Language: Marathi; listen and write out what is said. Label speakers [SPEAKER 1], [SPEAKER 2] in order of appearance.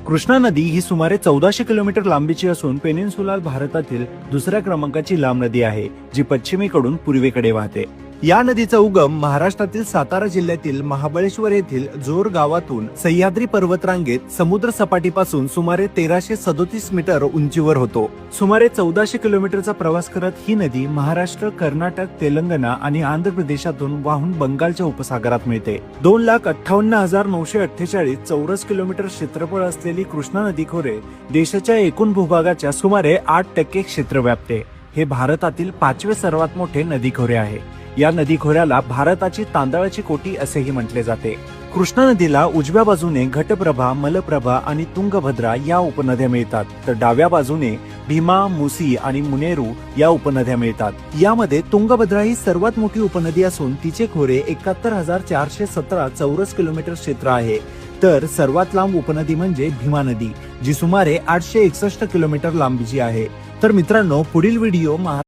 [SPEAKER 1] कृष्णा नदी ही सुमारे 1400 किलोमीटर लांबीची असून पेनिन्सुला भारतातील दुसऱ्या क्रमांकाची लांब नदी आहे, जी पश्चिमेकडून पूर्वेकडे वाहते. या नदीचा उगम महाराष्ट्रातील सातारा जिल्ह्यातील महाबळेश्वर येथील जोर गावातून सह्याद्री पर्वतरांगेत समुद्र सपाटीपासून सुमारे 1337 मीटर उंचीवर होतो. सुमारे 1400 किलोमीटरचा प्रवास करत ही नदी महाराष्ट्र, कर्नाटक, तेलंगणा आणि आंध्र प्रदेशातून वाहून बंगालच्या उपसागरात मिळते. 2,58,948 चौरस किलोमीटर क्षेत्रफळ असलेली कृष्णा नदी खोरे देशाच्या एकूण भूभागाच्या सुमारे 8% क्षेत्र व्यापते. हे भारतातील 5वे सर्वात मोठे नदी खोरे आहे. या नदी खोऱ्याला भारताची तांदळाची कोटी असेही म्हटले जाते. कृष्णा नदीला उजव्या बाजूने घटप्रभा, मलप्रभा आणि तुंगभद्रा या उपनद्या मिळतात, तर डाव्या बाजूने भीमा, मुसी आणि मुनेरू या उपनद्या मिळतात. यामध्ये तुंगभद्रा ही सर्वात मोठी उपनदी असून तिचे खोरे 71,417 चौरस किलोमीटर क्षेत्र आहे. तर सर्वात लांब उपनदी म्हणजे भीमा नदी, जी सुमारे 861 किलोमीटर लांबीची आहे. तर मित्रांनो, पुढील व्हिडिओ